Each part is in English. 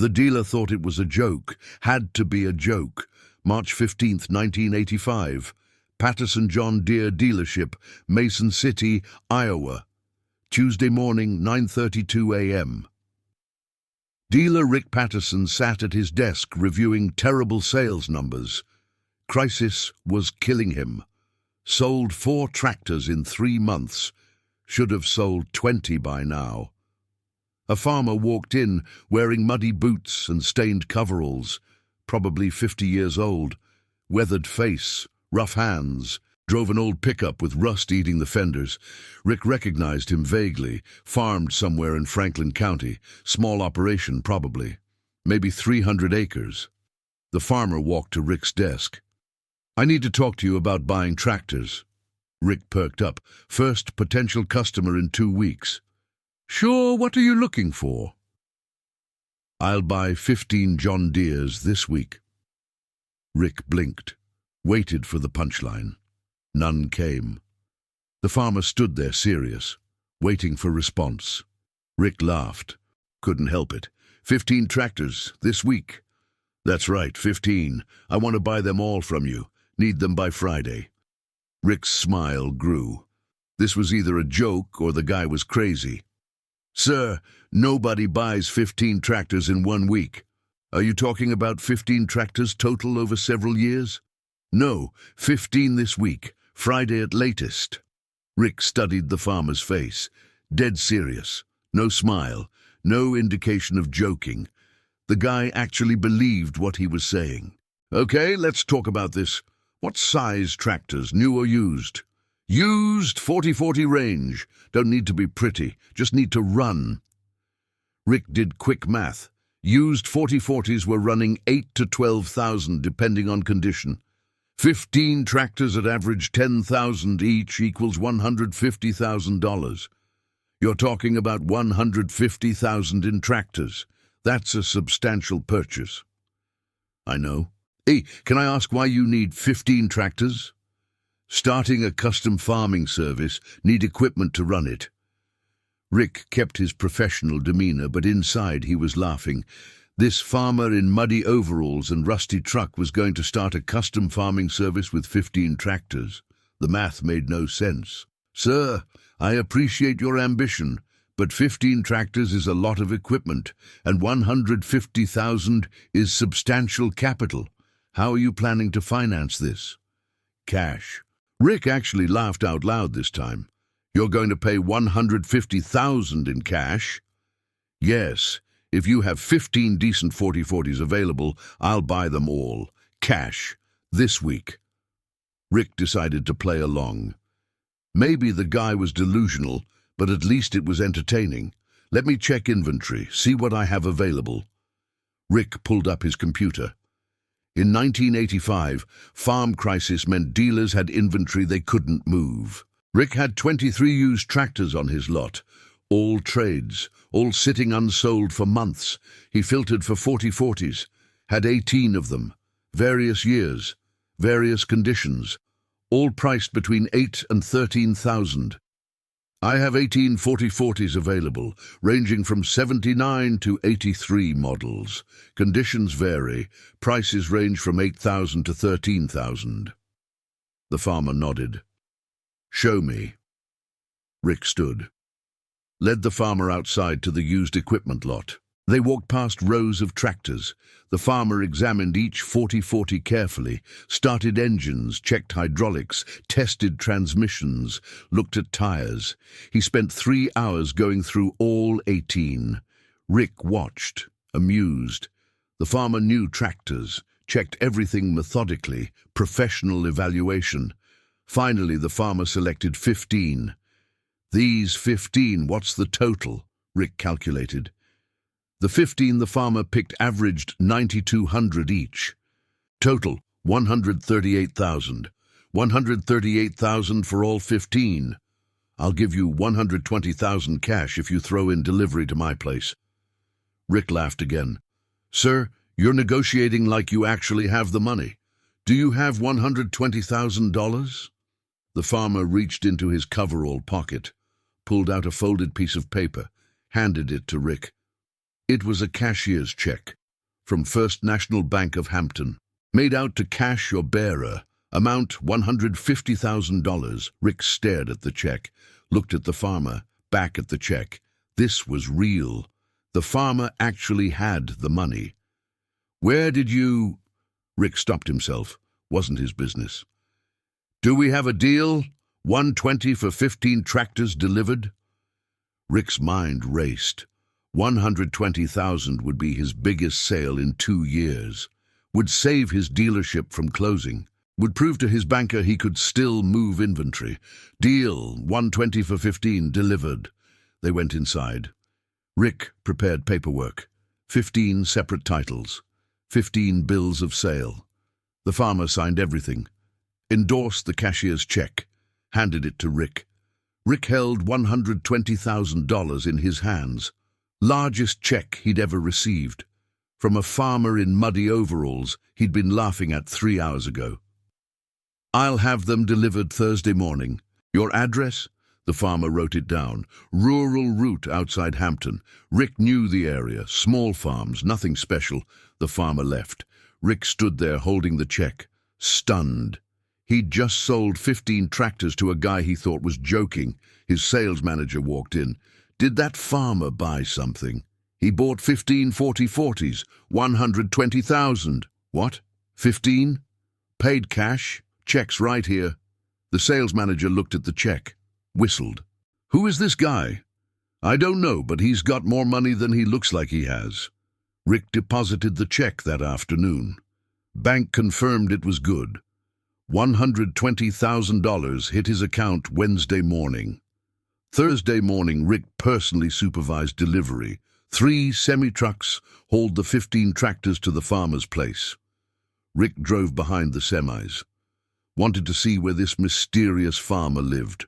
The dealer thought it was a joke, had to be a joke. March 15th, 1985. Patterson John Deere Dealership, Mason City, Iowa. Tuesday morning, 9:32 a.m. Dealer Rick Patterson sat at his desk reviewing terrible sales numbers. Crisis was killing him. Sold 4 tractors in 3 months. Should have sold 20 by now. A farmer walked in wearing muddy boots and stained coveralls, probably 50 years old, weathered face, rough hands, drove an old pickup with rust eating the fenders. Rick recognized him vaguely, farmed somewhere in Franklin County, small operation probably, maybe 300 acres. The farmer walked to Rick's desk. "I need to talk to you about buying tractors." Rick perked up. "First potential customer in 2 weeks." "Sure, what are you looking for?" "I'll buy 15 John Deeres this week." Rick blinked, waited for the punchline. None came. The farmer stood there serious, waiting for response. Rick laughed. Couldn't help it. 15 tractors, this week." "That's right, 15. I want to buy them all from you. Need them by Friday." Rick's smile grew. This was either a joke or the guy was crazy. "Sir, nobody buys 15 tractors in 1 week. Are you talking about 15 tractors total over several years?" "No, 15 this week, Friday at latest." Rick studied the farmer's face. Dead serious. No smile. No indication of joking. The guy actually believed what he was saying. "Okay, let's talk about this. What size tractors, new or used?" "Used, 40/40 range. Don't need to be pretty, just need to run." Rick did quick math. Used 40/40s were running 8,000 to 12,000 depending on condition. 15 tractors at average 10,000 each equals $150,000. You're talking about 150,000 in tractors. That's a substantial purchase. "I know. Hey, can I ask why you need 15 tractors?" "Starting a custom farming service, need equipment to run it." Rick kept his professional demeanor, but inside he was laughing. This farmer in muddy overalls and rusty truck was going to start a custom farming service with 15 tractors. The math made no sense. "Sir, I appreciate your ambition, but 15 tractors is a lot of equipment, and 150,000 is substantial capital. How are you planning to finance this?" "Cash." Rick actually laughed out loud this time. "You're going to pay 150,000 in cash?" "Yes. If you have 15 decent 40/40s available, I'll buy them all. Cash. This week." Rick decided to play along. Maybe the guy was delusional, but at least it was entertaining. "Let me check inventory, see what I have available." Rick pulled up his computer. In 1985, farm crisis meant dealers had inventory they couldn't move. Rick had 23 used tractors on his lot, all trades, all sitting unsold for months. He filtered for 40/40s, had 18 of them, various years, various conditions, all priced between 8,000 and 13,000. "I have 18 40/40s available, ranging from 79 to 83 models. Conditions vary. Prices range from 8,000 to 13,000. The farmer nodded. "Show me." Rick stood. Led the farmer outside to the used equipment lot. They walked past rows of tractors. The farmer examined each 40/40 carefully, started engines, checked hydraulics, tested transmissions, looked at tires. He spent 3 hours going through all 18. Rick watched, amused. The farmer knew tractors, checked everything methodically, professional evaluation. Finally, the farmer selected 15. "These 15, what's the total?" Rick calculated. The 15 the farmer picked averaged 9,200 each. Total, 138,000. 138,000 for all 15. I'll give you 120,000 cash if you throw in delivery to my place. Rick laughed again. "Sir, you're negotiating like you actually have the money. Do you have $120,000? The farmer reached into his coverall pocket, pulled out a folded piece of paper, handed it to Rick. It was a cashier's check from First National Bank of Hampton, made out to cash or bearer, amount $150,000. Rick stared at the check, looked at the farmer, back at the check. This was real. The farmer actually had the money. Where did you... Rick stopped himself. Wasn't his business. Do we have a deal? 120 for 15 tractors delivered? Rick's mind raced. 120,000 would be his biggest sale in 2 years. Would save his dealership from closing. Would prove to his banker he could still move inventory. Deal, 120 for 15 delivered. They went inside. Rick prepared paperwork. 15 separate titles. 15 bills of sale. The farmer signed everything. Endorsed the cashier's check. Handed it to Rick. Rick held $120,000 in his hands. Largest check he'd ever received. From a farmer in muddy overalls he'd been laughing at 3 hours ago. I'll have them delivered Thursday morning. Your address? The farmer wrote it down. Rural route outside Hampton. Rick knew the area. Small farms, nothing special. The farmer left. Rick stood there holding the check, stunned. He'd just sold 15 tractors to a guy he thought was joking. His sales manager walked in. Did that farmer buy something? He bought 15 40/40s, 120,000. What? 15? Paid cash? Check's right here. The sales manager looked at the check, whistled. Who is this guy? I don't know, but he's got more money than he looks like he has. Rick deposited the check that afternoon. Bank confirmed it was good. $120,000 hit his account Wednesday morning. Thursday morning, Rick personally supervised delivery. 3 semi-trucks hauled the 15 tractors to the farmer's place. Rick drove behind the semis. Wanted to see where this mysterious farmer lived.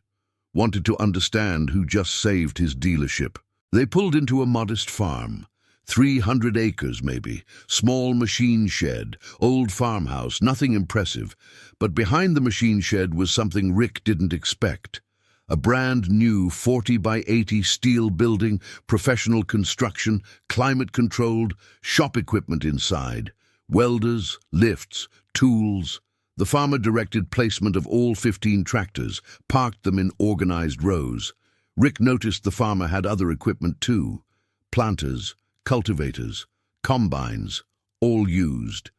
Wanted to understand who just saved his dealership. They pulled into a modest farm. 300 acres, maybe. Small machine shed, old farmhouse, nothing impressive. But behind the machine shed was something Rick didn't expect. A brand new 40 by 80 steel building, professional construction, climate-controlled, shop equipment inside. Welders, lifts, tools. The farmer directed placement of all 15 tractors, parked them in organized rows. Rick noticed the farmer had other equipment too. Planters, cultivators, combines, all used.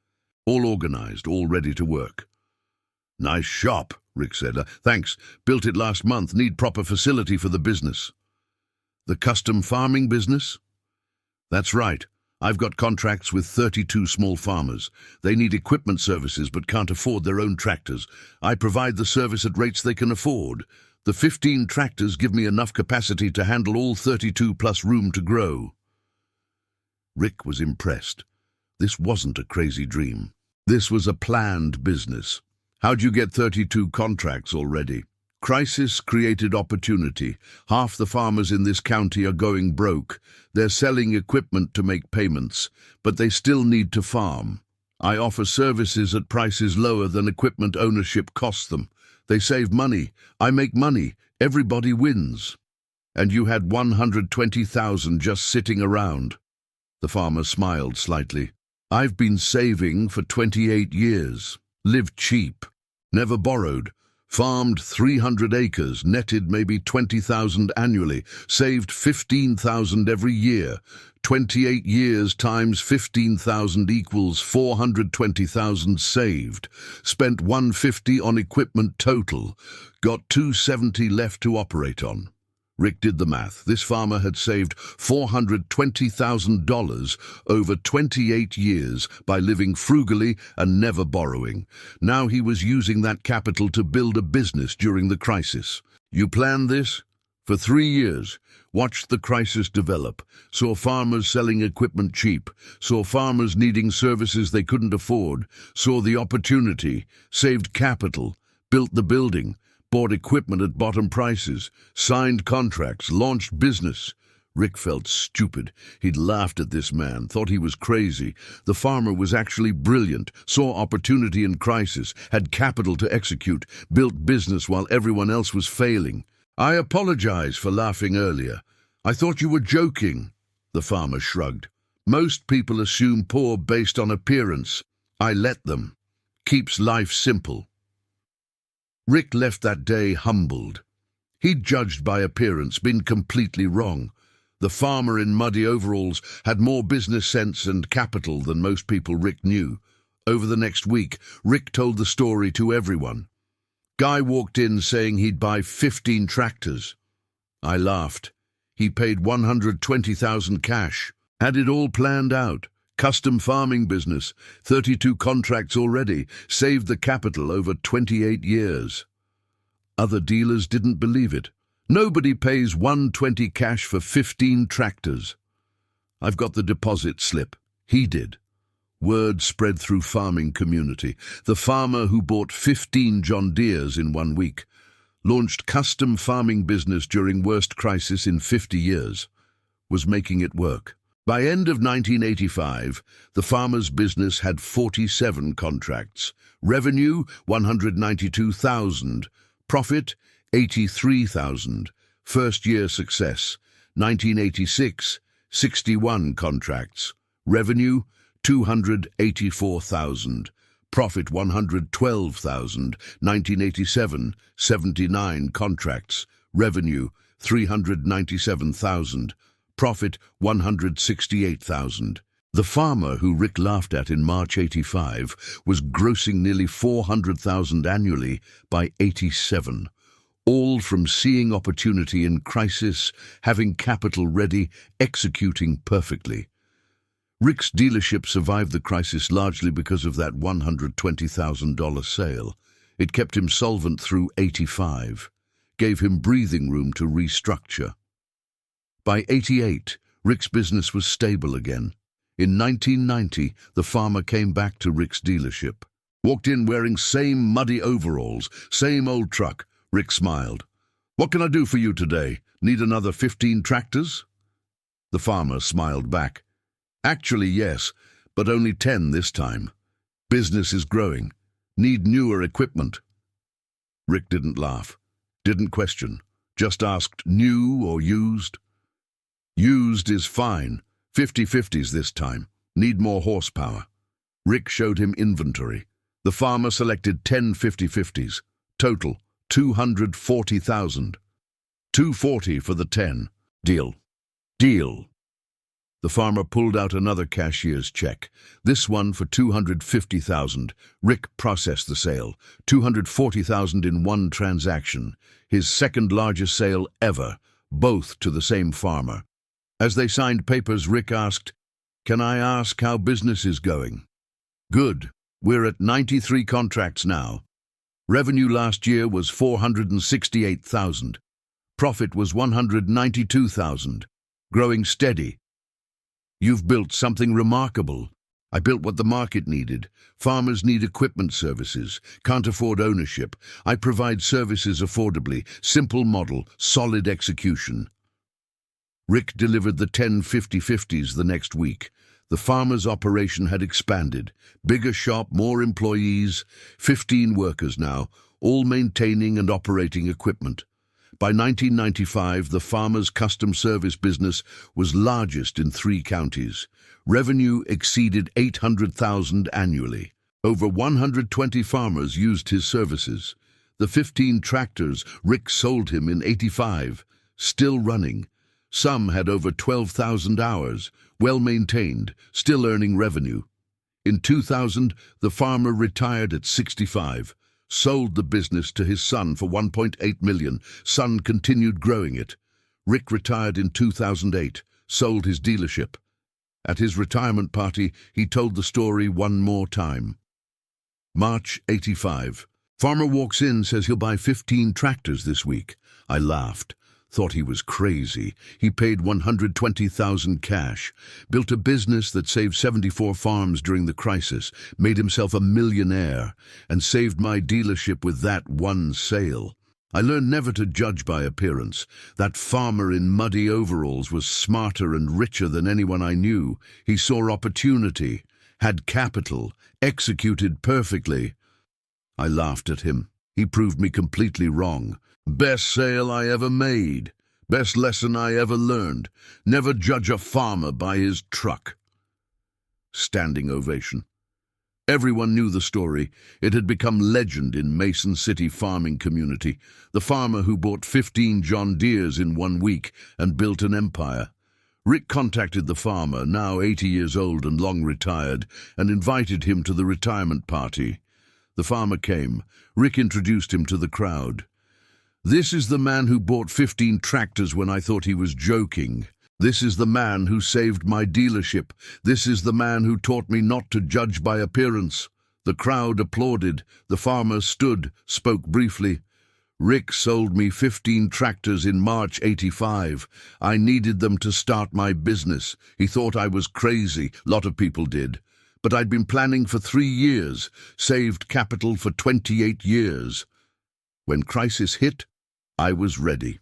All organized, all ready to work. Nice shop, Rick said. Thanks. Built it last month. Need proper facility for the business. The custom farming business? That's right. I've got contracts with 32 small farmers. They need equipment services but can't afford their own tractors. I provide the service at rates they can afford. The 15 tractors give me enough capacity to handle all 32 plus room to grow. Rick was impressed. This wasn't a crazy dream. This was a planned business. How'd you get 32 contracts already? Crisis created opportunity. Half the farmers in this county are going broke. They're selling equipment to make payments, but they still need to farm. I offer services at prices lower than equipment ownership costs them. They save money. I make money. Everybody wins. And you had 120,000 just sitting around. The farmer smiled slightly. I've been saving for 28 years. Lived cheap. Never borrowed. Farmed 300 acres, netted maybe 20,000 annually, saved 15,000 every year. 28 years times 15,000 equals 420,000 saved. Spent 150 on equipment total. Got 270 left to operate on. Rick did the math. This farmer had saved $420,000 over 28 years by living frugally and never borrowing. Now he was using that capital to build a business during the crisis. You planned this? For 3 years. Watched the crisis develop. Saw farmers selling equipment cheap. Saw farmers needing services they couldn't afford. Saw the opportunity. Saved capital. Built the building. Bought equipment at bottom prices, signed contracts, launched business. Rick felt stupid. He'd laughed at this man, thought he was crazy. The farmer was actually brilliant, saw opportunity in crisis, had capital to execute, built business while everyone else was failing. I apologize for laughing earlier. I thought you were joking. The farmer shrugged. Most people assume poor based on appearance. I let them. Keeps life simple. Rick left that day humbled. He'd judged by appearance, been completely wrong. The farmer in muddy overalls had more business sense and capital than most people Rick knew. Over the next week, Rick told the story to everyone. Guy walked in saying he'd buy 15 tractors. I laughed. He paid $120,000 cash. Had it all planned out. Custom farming business, 32 contracts already, saved the capital over 28 years. Other dealers didn't believe it. Nobody pays $120 cash for 15 tractors. I've got the deposit slip. He did. Word spread through farming community. The farmer who bought 15 John Deeres in 1 week launched custom farming business during worst crisis in 50 years, was making it work. By end of 1985, the farmer's business had 47 contracts. Revenue, $192,000. Profit, $83,000. First year success, 1986, 61 contracts. Revenue, $284,000. Profit, $112,000. 1987, 79 contracts. Revenue, $397,000. Profit, $168,000. The farmer who Rick laughed at in March 85 was grossing nearly $400,000 annually by 87. All from seeing opportunity in crisis, having capital ready, executing perfectly. Rick's dealership survived the crisis largely because of that $120,000 sale. It kept him solvent through 85, gave him breathing room to restructure. By 88, Rick's business was stable again. In 1990, the farmer came back to Rick's dealership. Walked in wearing same muddy overalls, same old truck. Rick smiled. "What can I do for you today? Need another 15 tractors?" The farmer smiled back. "Actually, yes, but only 10 this time. Business is growing. Need newer equipment." Rick didn't laugh, didn't question, just asked, "New or used?" "Used is fine. 50/50s this time. Need more horsepower." Rick showed him inventory. The farmer selected 10 50/50s. Total, $240,000. $240 for the 10. Deal. Deal. The farmer pulled out another cashier's check, this one for $250,000. Rick processed the sale, $240,000 in one transaction, his second largest sale ever, both to the same farmer. As they signed papers, Rick asked, "Can I ask how business is going?" "Good. We're at 93 contracts now. Revenue last year was $468,000. Profit was $192,000. Growing steady." "You've built something remarkable." "I built what the market needed. Farmers need equipment services, can't afford ownership. I provide services affordably, simple model, solid execution." Rick delivered the 10 50/50s the next week. The farmer's operation had expanded. Bigger shop, more employees, 15 workers now, all maintaining and operating equipment. By 1995, the farmer's custom service business was largest in 3 counties. Revenue exceeded $800,000 annually. Over 120 farmers used his services. The 15 tractors Rick sold him in 85, still running. Some had over 12,000 hours, well-maintained, still earning revenue. In 2000, the farmer retired at 65, sold the business to his son for $1.8 million. Son continued growing it. Rick retired in 2008, sold his dealership. At his retirement party, he told the story one more time. March 85. Farmer walks in, says he'll buy 15 tractors this week. I laughed. Thought he was crazy. He paid $120,000 cash, built a business that saved 74 farms during the crisis, made himself a millionaire, and saved my dealership with that one sale. I learned never to judge by appearance. That farmer in muddy overalls was smarter and richer than anyone I knew. He saw opportunity, had capital, executed perfectly. I laughed at him. He proved me completely wrong. Best sale I ever made. Best lesson I ever learned. Never judge a farmer by his truck. Standing ovation. Everyone knew the story. It had become legend in Mason City farming community. The farmer who bought 15 John Deeres in 1 week and built an empire. Rick contacted the farmer, now 80 years old and long retired, and invited him to the retirement party. The farmer came. Rick introduced him to the crowd. "This is the man who bought 15 tractors when I thought he was joking. This is the man who saved my dealership. This is the man who taught me not to judge by appearance." The crowd applauded. The farmer stood, spoke briefly. "Rick sold me 15 tractors in March '85. I needed them to start my business. He thought I was crazy. Lot of people did. But I'd been planning for 3 years, saved capital for 28 years. When crisis hit, I was ready.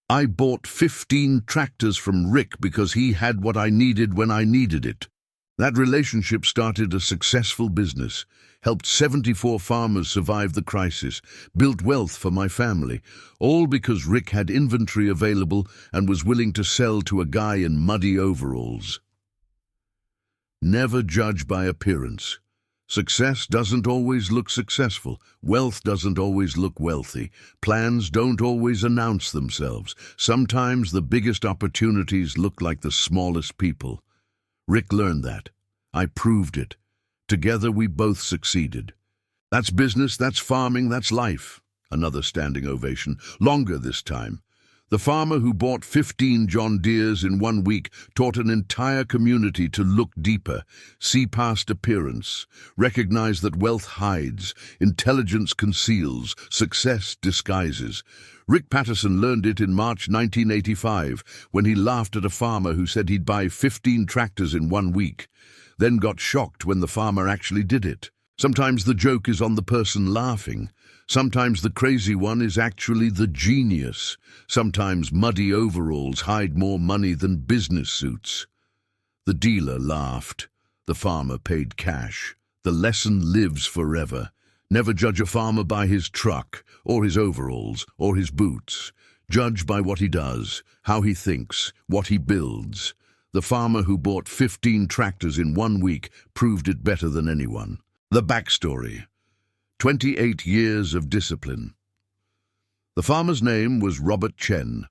I bought 15 tractors from Rick because he had what I needed when I needed it. That relationship started a successful business, helped 74 farmers survive the crisis, built wealth for my family, all because Rick had inventory available and was willing to sell to a guy in muddy overalls." Never judge by appearance. Success doesn't always look successful. Wealth doesn't always look wealthy. Plans don't always announce themselves. Sometimes the biggest opportunities look like the smallest people. Rick learned that. I proved it. Together we both succeeded. That's business, that's farming, that's life. Another standing ovation, longer this time. The farmer who bought 15 John Deeres in 1 week taught an entire community to look deeper, see past appearance, recognize that wealth hides, intelligence conceals, success disguises. Rick Patterson learned it in March 1985 when he laughed at a farmer who said he'd buy 15 tractors in 1 week, then got shocked when the farmer actually did it. Sometimes the joke is on the person laughing. Sometimes the crazy one is actually the genius. Sometimes muddy overalls hide more money than business suits. The dealer laughed. The farmer paid cash. The lesson lives forever. Never judge a farmer by his truck, or his overalls, or his boots. Judge by what he does, how he thinks, what he builds. The farmer who bought 15 tractors in 1 week proved it better than anyone. The backstory. 28 years of discipline. The farmer's name was Robert Chen,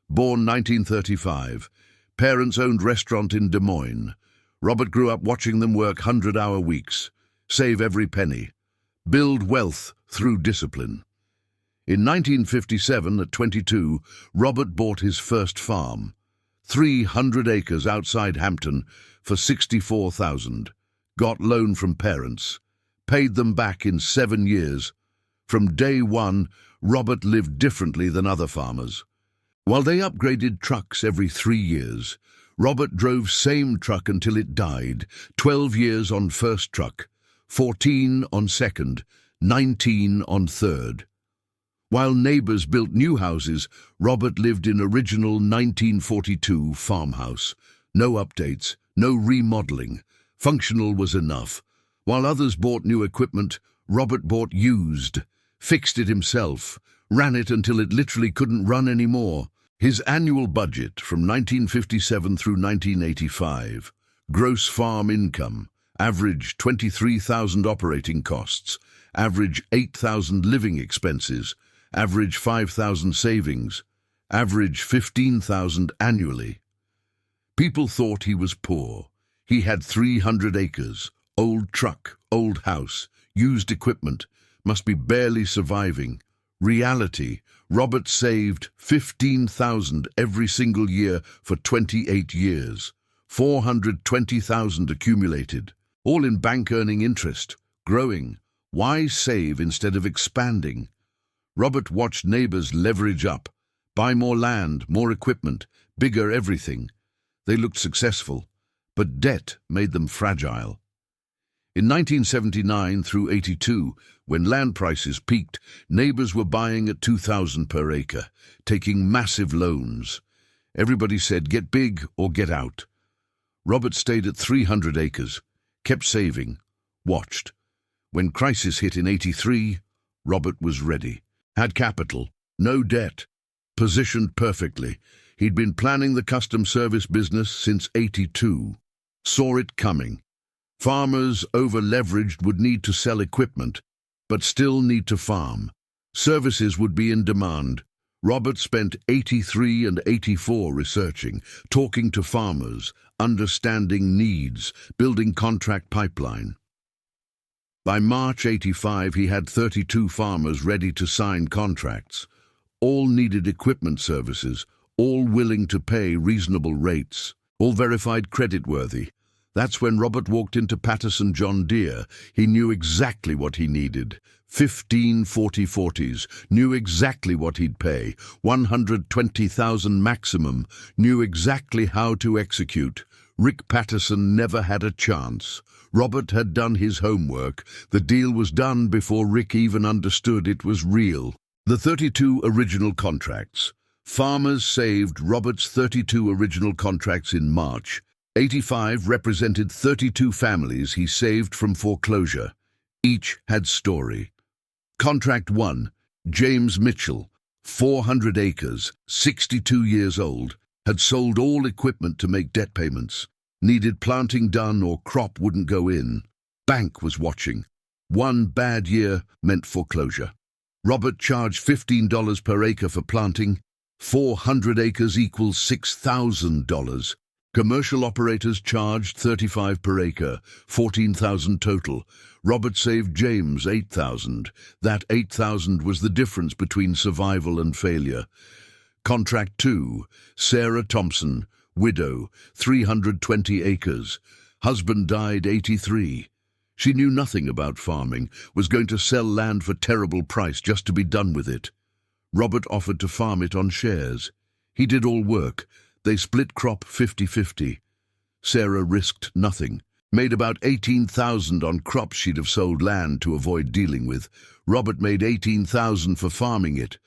born 1935. Parents owned restaurant in Des Moines. Robert grew up watching them work 100-hour weeks, save every penny, build wealth through discipline. In 1957, at 22, Robert bought his first farm, 300 acres outside Hampton, for $64,000, got loan from parents, paid them back in 7 years. From day one, Robert lived differently than other farmers. While they upgraded trucks every 3 years, Robert drove same truck until it died, 12 years on first truck, 14 on second, 19 on third. While neighbors built new houses, Robert lived in original 1942 farmhouse. No updates, no remodeling. Functional was enough. While others bought new equipment, Robert bought used, fixed it himself, ran it until it literally couldn't run anymore. His annual budget from 1957 through 1985, gross farm income, average $23,000 operating costs, average $8,000 living expenses, average $5,000 savings, average $15,000 annually. People thought he was poor. He had 300 acres. Old truck, old house, used equipment, must be barely surviving. Reality, Robert saved $15,000 every single year for 28 years. $420,000 accumulated, all in bank earning interest, growing. Why save instead of expanding? Robert watched neighbors leverage up, buy more land, more equipment, bigger everything. They looked successful, but debt made them fragile. In 1979 through 82, when land prices peaked, neighbors were buying at $2,000 per acre, taking massive loans. Everybody said, get big or get out. Robert stayed at 300 acres, kept saving, watched. When crisis hit in 83, Robert was ready. Had capital, no debt, positioned perfectly. He'd been planning the custom service business since 82. saw it coming. Farmers, over-leveraged, would need to sell equipment, but still need to farm. Services would be in demand. Robert spent 83 and 84 researching, talking to farmers, understanding needs, building contract pipeline. By March 85, he had 32 farmers ready to sign contracts. All needed equipment services, all willing to pay reasonable rates, all verified creditworthy. That's when Robert walked into Patterson John Deere. He knew exactly what he needed. 15 4040s, knew exactly what he'd pay. 120,000 maximum, knew exactly how to execute. Rick Patterson never had a chance. Robert had done his homework. The deal was done before Rick even understood it was real. The 32 original contracts. Farmers saved Robert's 32 original contracts in March. 85 represented 32 families he saved from foreclosure. Each had story. Contract 1, James Mitchell, 400 acres, 62 years old, had sold all equipment to make debt payments. Needed planting done or crop wouldn't go in. Bank was watching. One bad year meant foreclosure. Robert charged $15 per acre for planting. 400 acres equals $6,000. Commercial operators charged $35 per acre, $14,000 total. Robert saved James $8,000. That $8,000 was the difference between survival and failure. Contract 2, Sarah Thompson, widow, 320 acres. Husband died 83. She knew nothing about farming, was going to sell land for terrible price just to be done with it. Robert offered to farm it on shares. He did all work. They split crop 50-50. Sarah risked nothing. Made about $18,000 on crops she'd have sold land to avoid dealing with. Robert made $18,000 for farming it.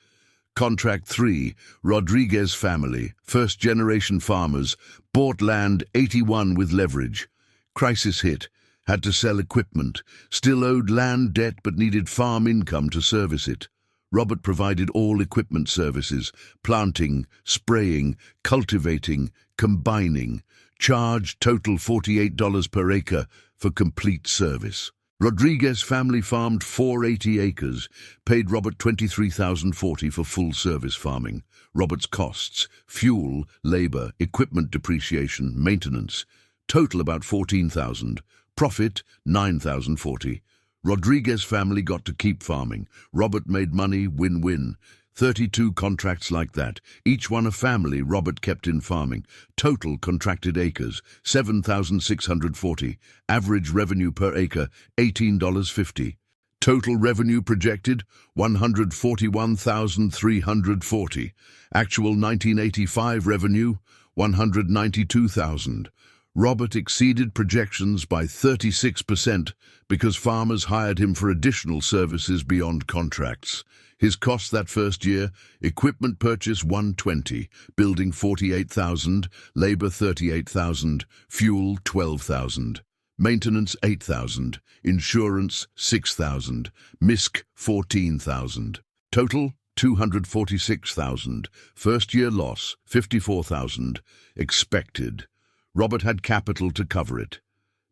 Contract 3, Rodriguez family, first-generation farmers, bought land 81 with leverage. Crisis hit. Had to sell equipment. Still owed land debt but needed farm income to service it. Robert provided all equipment services, planting, spraying, cultivating, combining. Charged total $48 per acre for complete service. Rodriguez family farmed 480 acres, paid Robert $23,040 for full-service farming. Robert's costs, fuel, labor, equipment depreciation, maintenance. Total about $14,000. Profit, $9,040. Rodriguez family got to keep farming. Robert made money, win-win. 32 contracts like that, each one a family Robert kept in farming. Total contracted acres, 7,640. Average revenue per acre, $18.50. Total revenue projected, $141,340. Actual 1985 revenue, $192,000. Robert exceeded projections by 36% because farmers hired him for additional services beyond contracts. His costs that first year, equipment purchase $120, building $48,000, labor $38,000, fuel $12,000, maintenance $8,000, insurance $6,000, MISC $14,000. Total $246,000. First year loss $54,000. Expected. Robert had capital to cover it.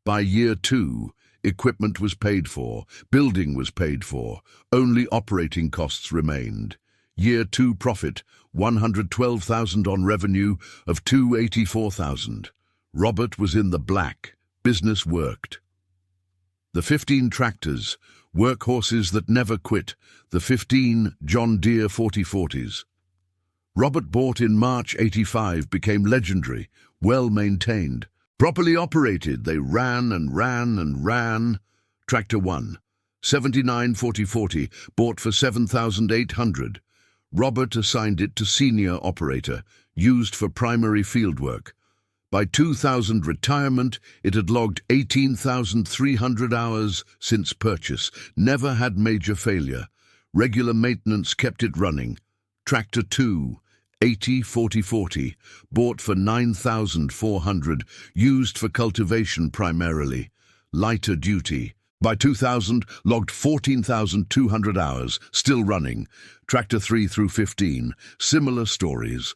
By year 2, equipment was paid for, building was paid for, only operating costs remained. Year 2 profit, $112,000 on revenue of $284,000. Robert was in the black. Business worked. The 15 tractors, workhorses that never quit, the 15 John Deere 4040s. Robert bought in March 85 became legendary, well-maintained. Properly operated, they ran and ran and ran. Tractor 1, 79 4040, bought for $7,800. Robert assigned it to senior operator, used for primary fieldwork. By 2000 retirement, it had logged 18,300 hours since purchase, never had major failure. Regular maintenance kept it running. Tractor 2, 80 4040, bought for $9,400, used for cultivation primarily. Lighter duty. By 2000, logged 14,200 hours, still running. Tractor 3 through 15, similar stories.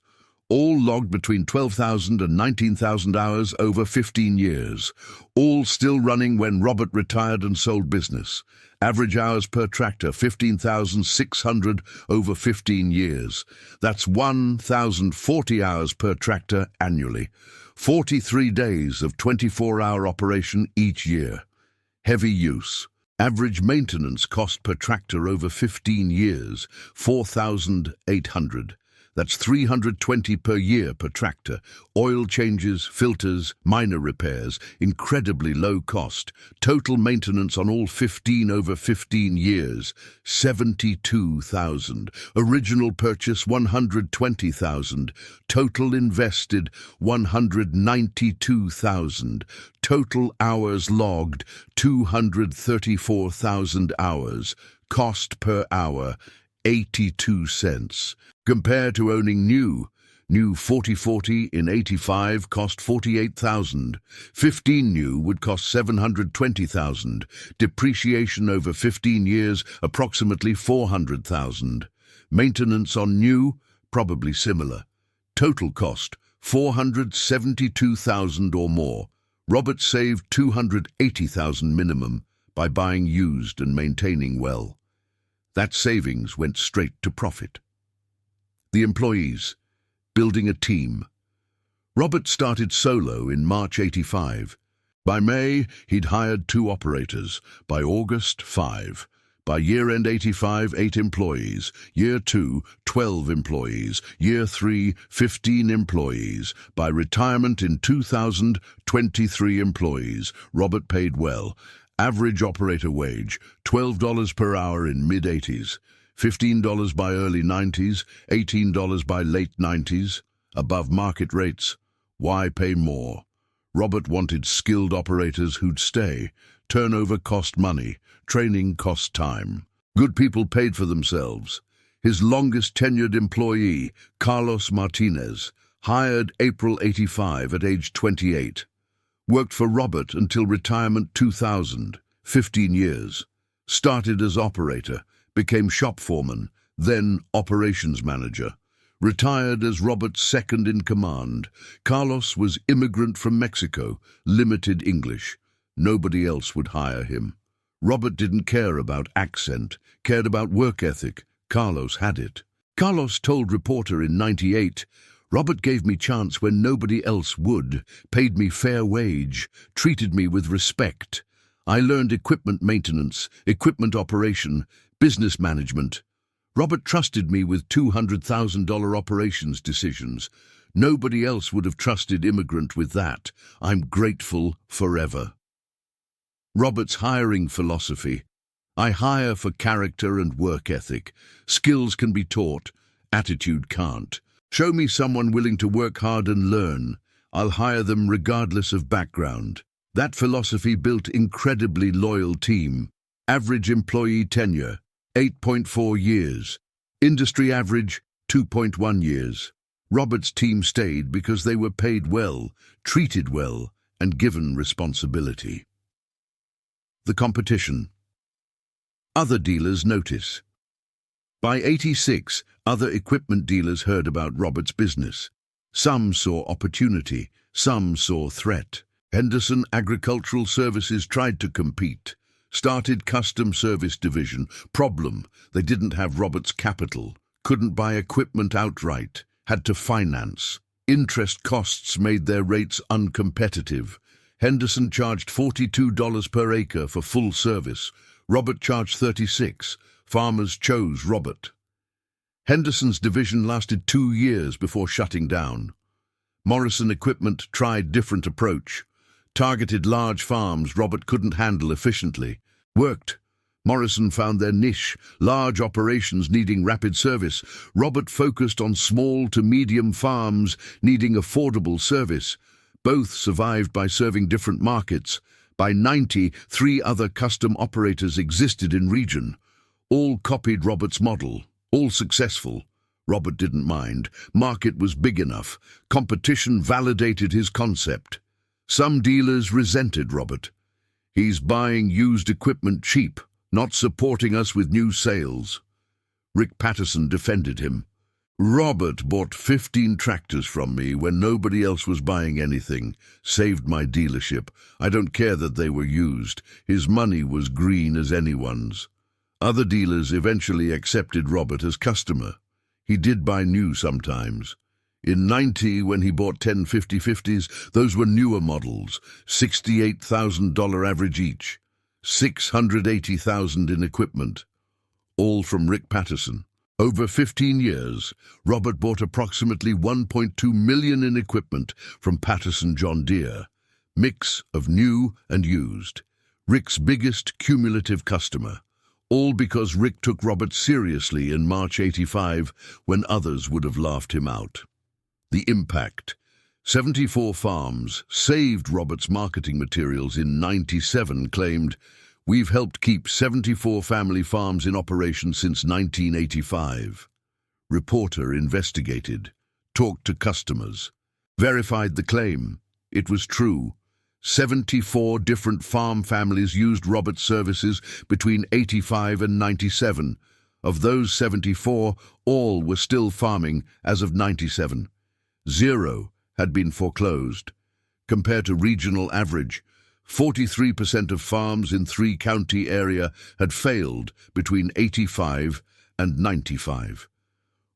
all logged between 12,000 and 19,000 hours over 15 years, all still running when Robert retired and sold business. Average hours per tractor, 15,600 over 15 years. That's 1,040 hours per tractor annually. 43 days of 24-hour operation each year. Heavy use. Average maintenance cost per tractor over 15 years, 4,800. That's 320 per year per tractor. Oil changes, filters, minor repairs, incredibly low cost. Total maintenance on all 15 over 15 years, 72,000. Original purchase, 120,000. Total invested, 192,000. Total hours logged, 234,000 hours. Cost per hour, 82 cents. Compared to owning new 4040 in 85 cost 48,000. 15 new would cost 720,000. Depreciation over 15 years, approximately 400,000. Maintenance on new, probably similar. Total cost, 472,000 or more. Robert saved 280,000 minimum by buying used and maintaining well. That savings went straight to profit. The employees, building a team. Robert started solo in March 85. By May, he'd hired 2 operators. By August, 5. By year-end 85, 8 employees. Year 2, 12 employees. Year 3, 15 employees. By retirement in 2000, 23 employees. Robert paid well. Average operator wage, $12 per hour in mid-80s. $15 by early 90s, $18 by late 90s, above market rates. Why pay more? Robert wanted skilled operators who'd stay. Turnover cost money, training cost time. Good people paid for themselves. His longest tenured employee, Carlos Martinez, hired April 85 at age 28. Worked for Robert until retirement 2000, 15 years. Started as operator, became shop foreman, then operations manager. Retired as Robert's second in command. Carlos was immigrant from Mexico, limited English. Nobody else would hire him. Robert didn't care about accent, cared about work ethic. Carlos had it. Carlos told Reporter in 98, "Robert gave me chance when nobody else would, paid me fair wage, treated me with respect. I learned equipment maintenance, equipment operation, business management. Robert trusted me with $200,000 operations decisions. Nobody else would have trusted immigrant with that. I'm grateful forever." Robert's hiring philosophy. I hire for character and work ethic. Skills can be taught, attitude can't. Show me someone willing to work hard and learn. I'll hire them regardless of background. That philosophy built incredibly loyal team. Average employee tenure, 8.4 years. Industry average, 2.1 years. Robert's team stayed because they were paid well, treated well, and given responsibility. The competition. Other dealers notice. By 86, other equipment dealers heard about Robert's business. Some saw opportunity, some saw threat. Henderson Agricultural Services tried to compete. Started custom service division. Problem, they didn't have Robert's capital. Couldn't buy equipment outright. Had to finance. Interest costs made their rates uncompetitive. Henderson charged $42 per acre for full service. Robert charged $36. Farmers chose Robert. Henderson's division lasted 2 years before shutting down. Morrison Equipment tried different approach. Targeted large farms Robert couldn't handle efficiently. Worked. Morrison found their niche, large operations needing rapid service. Robert focused on small to medium farms needing affordable service. Both survived by serving different markets. By 90, 3 other custom operators existed in region. All copied Robert's model, all successful. Robert didn't mind. Market was big enough. Competition validated his concept. Some dealers resented Robert. He's buying used equipment cheap, not supporting us with new sales. Rick Patterson defended him. Robert bought 15 tractors from me when nobody else was buying anything, saved my dealership. I don't care that they were used. His money was green as anyone's. Other dealers eventually accepted Robert as customer. He did buy new sometimes. In '90, when he bought 10 50/50s, those were newer models, $68,000 average each, $680,000 in equipment, all from Rick Patterson. Over 15 years, Robert bought approximately $1.2 million in equipment from Patterson John Deere, mix of new and used. Rick's biggest cumulative customer, all because Rick took Robert seriously in March '85 when others would have laughed him out. The impact. 74 Farms saved Robert's marketing materials in '97 claimed, "We've helped keep 74 family farms in operation since 1985. Reporter investigated, talked to customers, verified the claim. It was true. 74 different farm families used Robert's services between '85 and '97. Of those 74, all were still farming as of '97. 0 had been foreclosed. Compared to regional average, 43% of farms in 3-county area had failed between '85 and '95.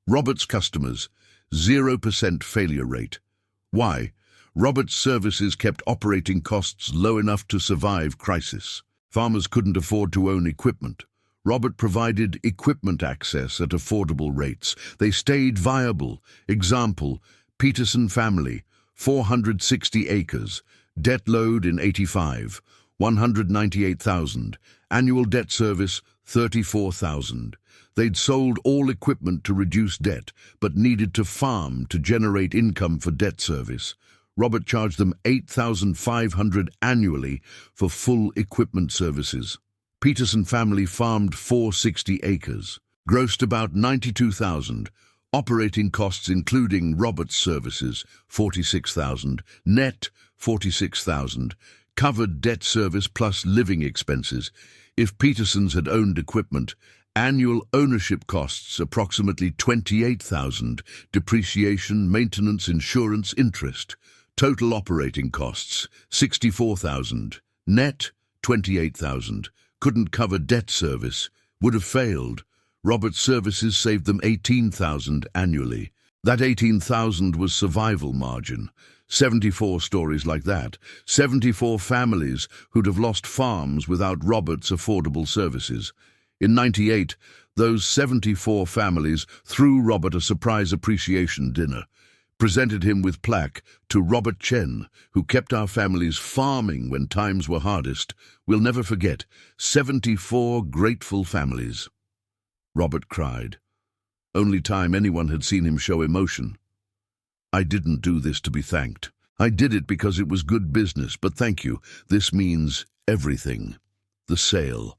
Robert's customers, 0% failure rate. Why? Robert's services kept operating costs low enough to survive crisis. Farmers couldn't afford to own equipment. Robert provided equipment access at affordable rates. They stayed viable. Example, Peterson family, 460 acres, debt load in '85, 198,000, annual debt service, 34,000. They'd sold all equipment to reduce debt, but needed to farm to generate income for debt service. Robert charged them $8,500 annually for full equipment services. Peterson family farmed 460 acres, grossed about $92,000. Operating costs including Robert's services, $46,000, net $46,000, covered debt service plus living expenses. If Petersons had owned equipment, annual ownership costs approximately $28,000, depreciation, maintenance, insurance, interest. Total operating costs, $64,000, net $28,000, couldn't cover debt service, would have failed. Robert's services saved them $18,000 annually. That $18,000 was survival margin. 74 stories like that. 74 families who'd have lost farms without Robert's affordable services. In '98, those 74 families threw Robert a surprise appreciation dinner, presented him with plaque to Robert Chen, who kept our families farming when times were hardest. We'll never forget, 74 grateful families. Robert cried. Only time anyone had seen him show emotion. I didn't do this to be thanked. I did it because it was good business, but thank you. This means everything. The sale.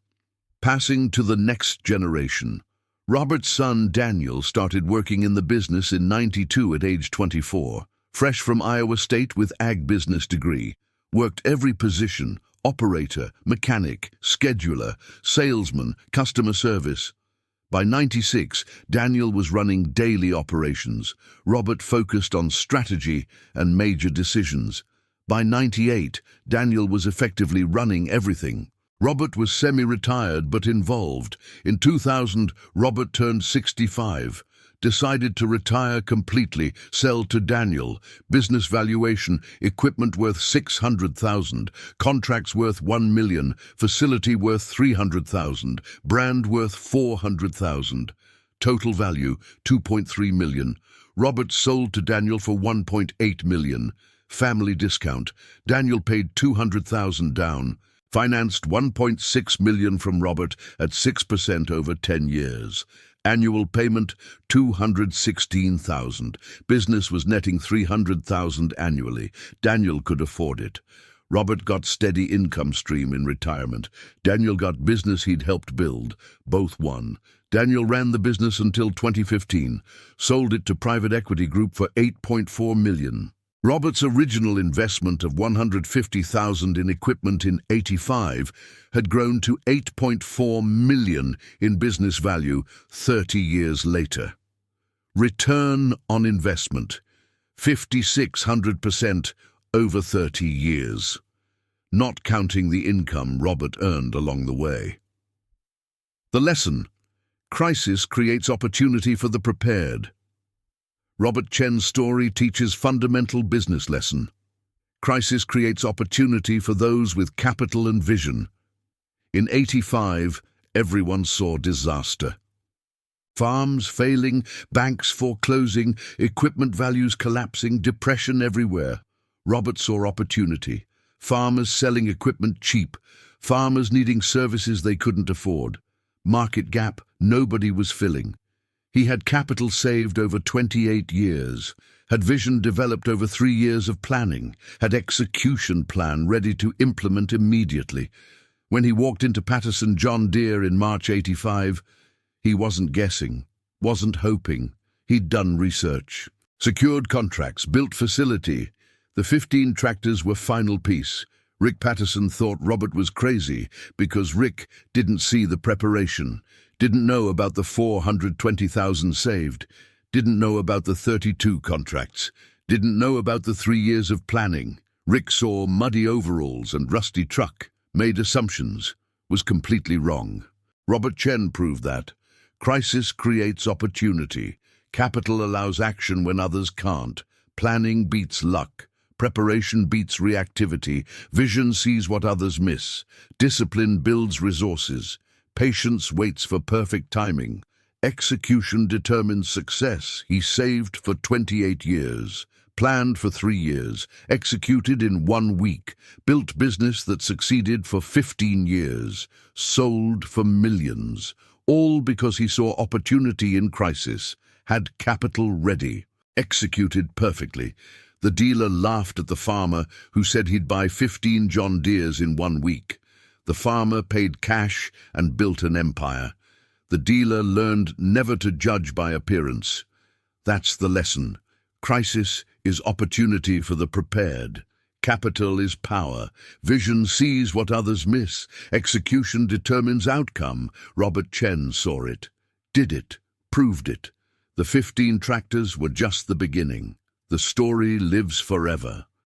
Passing to the next generation. Robert's son Daniel started working in the business in '92 at age 24. Fresh from Iowa State with ag business degree. Worked every position, operator, mechanic, scheduler, salesman, customer service. By '96, Daniel was running daily operations. Robert focused on strategy and major decisions. By '98, Daniel was effectively running everything. Robert was semi-retired but involved. In 2000, Robert turned 65, decided to retire completely, sell to Daniel. Business valuation, equipment worth $600,000, contracts worth $1 million, facility worth $300,000, brand worth $400,000. Total value, $2.3 million. Robert sold to Daniel for $1.8 million. Family discount. Daniel paid $200,000 down. Financed $1.6 million from Robert at 6% over 10 years. Annual payment, $216,000. Business was netting $300,000 annually. Daniel could afford it. Robert got steady income stream in retirement. Daniel got business he'd helped build. Both won. Daniel ran the business until 2015. Sold it to private equity group for $8.4 million. Robert's original investment of $150,000 in equipment in '85 had grown to $8.4 million in business value 30 years later. Return on investment, 5,600% over 30 years, not counting the income Robert earned along the way. The lesson: crisis creates opportunity for the prepared. Robert Chen's story teaches fundamental business lesson. Crisis creates opportunity for those with capital and vision. In '85, everyone saw disaster. Farms failing, banks foreclosing, equipment values collapsing, depression everywhere. Robert saw opportunity. Farmers selling equipment cheap, farmers needing services they couldn't afford. Market gap nobody was filling. He had capital saved over 28 years, had vision developed over 3 years of planning, had execution plan ready to implement immediately. When he walked into Patterson John Deere in March '85, he wasn't guessing, wasn't hoping. He'd done research. Secured contracts, built facility. The 15 tractors were final piece. Rick Patterson thought Robert was crazy because Rick didn't see the preparation, didn't know about the 420,000 saved, didn't know about the 32 contracts, didn't know about the 3 years of planning. Rick saw muddy overalls and rusty truck, made assumptions, was completely wrong. Robert Chen proved that. Crisis creates opportunity. Capital allows action when others can't. Planning beats luck. Preparation beats reactivity. Vision sees what others miss. Discipline builds resources. Patience waits for perfect timing. Execution determines success. He saved for 28 years, planned for 3 years, executed in 1 week, built business that succeeded for 15 years, sold for millions, all because he saw opportunity in crisis, had capital ready, executed perfectly. The dealer laughed at the farmer who said he'd buy 15 John Deeres in 1 week. The farmer paid cash and built an empire. The dealer learned never to judge by appearance. That's the lesson. Crisis is opportunity for the prepared. Capital is power. Vision sees what others miss. Execution determines outcome. Robert Chen saw it, did it, proved it. The 15 tractors were just the beginning. The story lives forever.